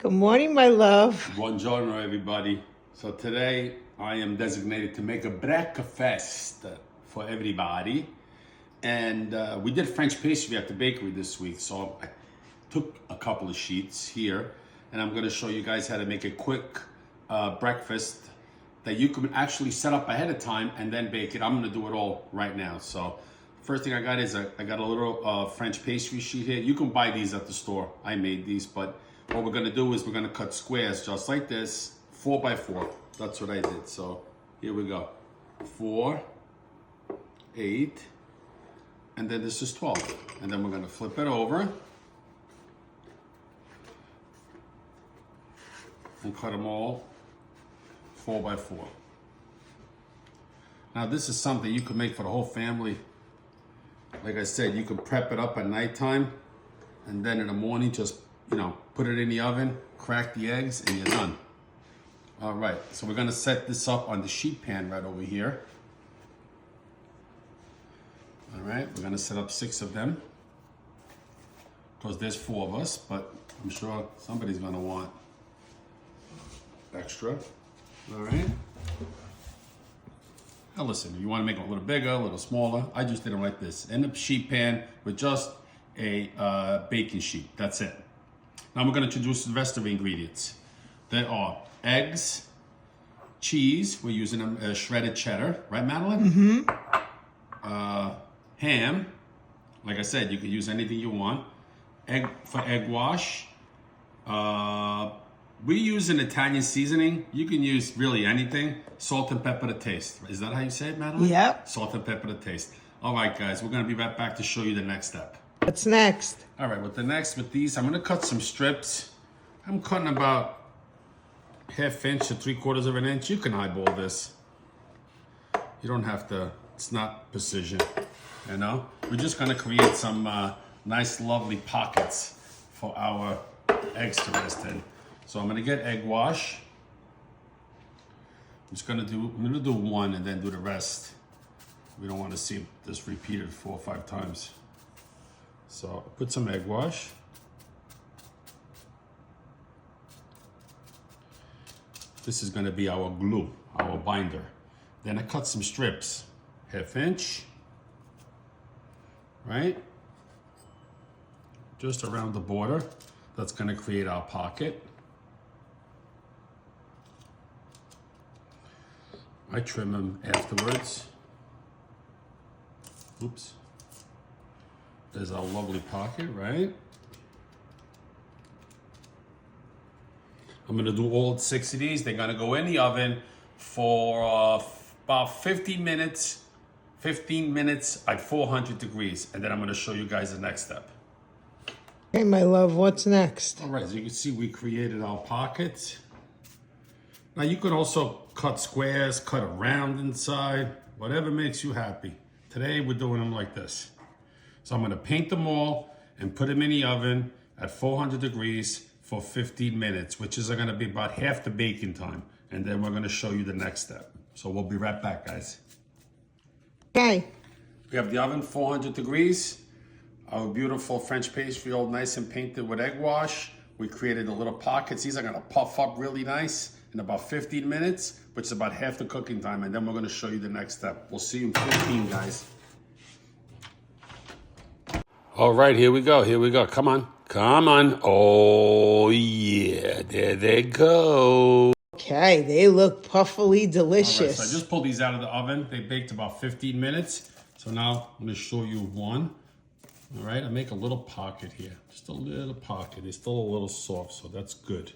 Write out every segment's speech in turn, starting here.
Good morning, my love. Buongiorno, everybody. So today I am designated to make a breakfast for everybody. And we did French pastry at the bakery this week. So I took a couple of sheets here and I'm going to show you guys how to make a quick breakfast that you can actually set up ahead of time and then bake it. I'm going to do it all right now. So first thing I got is I got a little French pastry sheet here. You can buy these at the store. I made these, but what we're gonna do is we're gonna cut squares just like this, 4 by 4. That's what I did. So here we go. 4, 8, and then this is 12. And then we're gonna flip it over and cut them all 4 by 4. Now this is something you can make for the whole family. Like I said, you can prep it up at nighttime and then in the morning just put it in the oven, crack the eggs, and you're done. All right, so we're gonna set this up on the sheet pan right over here. All right, we're gonna set up 6 of them because there's 4 of us, but I'm sure somebody's gonna want extra. All right. Now listen, if you wanna make them a little bigger, a little smaller, I just did them like this. In the sheet pan with just a baking sheet, that's it. Now we're going to introduce the rest of the ingredients. There are eggs, cheese, we're using shredded cheddar, right Madeline? Mm-hmm. Ham, like I said, you can use anything you want. Egg for egg wash. We use an Italian seasoning. You can use really anything. Salt and pepper to taste. Is that how you say it, Madeline? Yep. Salt and pepper to taste. All right, guys, we're going to be right back to show you the next step. What's next? All right, with these, I'm gonna cut some strips. I'm cutting about 1/2 inch to 3/4 of an inch. You can eyeball this. You don't have to, it's not precision, you know? We're just gonna create some nice, lovely pockets for our eggs to rest in. So I'm gonna get egg wash. I'm gonna do 1 and then do the rest. We don't wanna see this repeated 4 or 5 times. So put some egg wash. This is going to be our glue, our binder. Then I cut some strips, 1/2 inch, right? Just around the border. That's going to create our pocket. I trim them afterwards. Oops. There's our lovely pocket, right? I'm gonna do all 6 of these. They're gonna go in the oven for about 15 minutes at 400 degrees. And then I'm gonna show you guys the next step. Hey, my love, what's next? All right, as you can see, we created our pockets. Now you can also cut squares, cut a round inside, whatever makes you happy. Today, we're doing them like this. So I'm gonna paint them all and put them in the oven at 400 degrees for 15 minutes, which is gonna be about half the baking time. And then we're gonna show you the next step. So we'll be right back, guys. Okay. We have the oven 400 degrees. Our beautiful French pastry all nice and painted with egg wash. We created the little pockets. These are gonna puff up really nice in about 15 minutes, which is about half the cooking time. And then we're gonna show you the next step. We'll see you in 15, guys. All right, here we go. Come on. Oh, yeah, there they go. Okay, they look puffily delicious. All right, so I just pulled these out of the oven. They baked about 15 minutes. So now I'm gonna show you one. All right, I make a little pocket here. Just a little pocket. It's still a little soft, so that's good.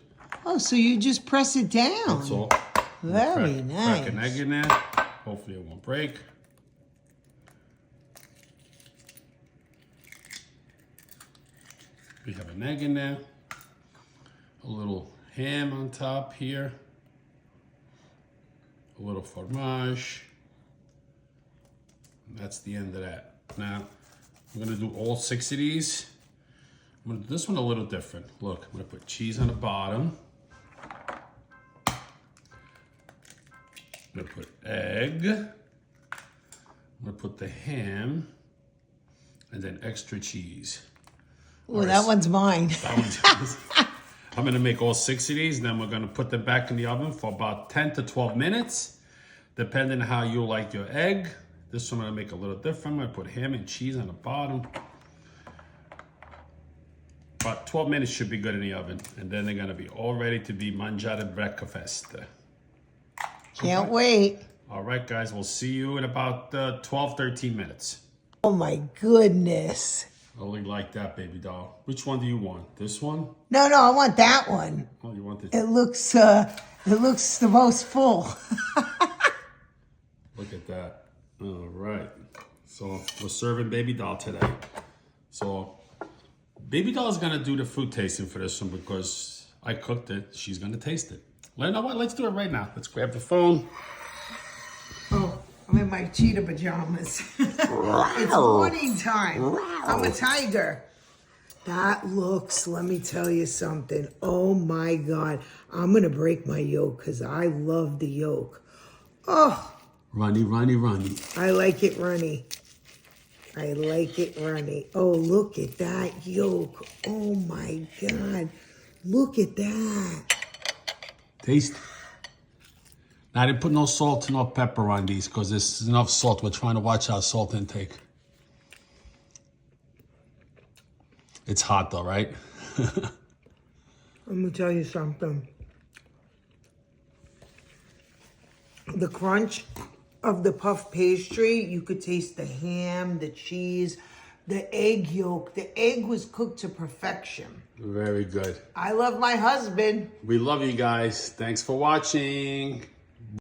Oh, so you just press it down. That's all. Very nice. Crack an egg in there. Hopefully it won't break. We have an egg in there, a little ham on top here, a little fromage. And that's the end of that. Now, I'm gonna do all 6 of these. I'm gonna do this one a little different. Look, I'm gonna put cheese on the bottom. I'm gonna put egg. I'm gonna put the ham, and then extra cheese. Oh, that one's mine. That one's yours. I'm gonna make all 6 of these, then we're gonna put them back in the oven for about 10 to 12 minutes, depending on how you like your egg. This one I'm gonna make a little different. I'm gonna put ham and cheese on the bottom. About 12 minutes should be good in the oven, and then they're gonna be all ready to be mangiate breakfast. Can't wait. All right, guys, we'll see you in about 12, 13 minutes. Oh my goodness. Only like that, baby doll. Which one do you want? This one? No, I want that one. Oh, you want this? It looks the most full. Look at that. All right. So we're serving baby doll today. So baby doll is gonna do the food tasting for this one because I cooked it. She's gonna taste it. You know what? Let's do it right now. Let's grab the phone. Oh, I'm in my cheetah pajamas. It's morning time. I'm a tiger. That looks, let me tell you something. Oh my God. I'm going to break my yolk because I love the yolk. Oh. Runny. I like it runny. I like it runny. Oh, look at that yolk. Oh my God. Look at that. Taste. Now, I didn't put no salt and no pepper on these because there's enough salt. We're trying to watch our salt intake. It's hot though, right? Let me tell you something. The crunch of the puff pastry, you could taste the ham, the cheese, the egg yolk. The egg was cooked to perfection. Very good. I love my husband. We love you guys. Thanks for watching.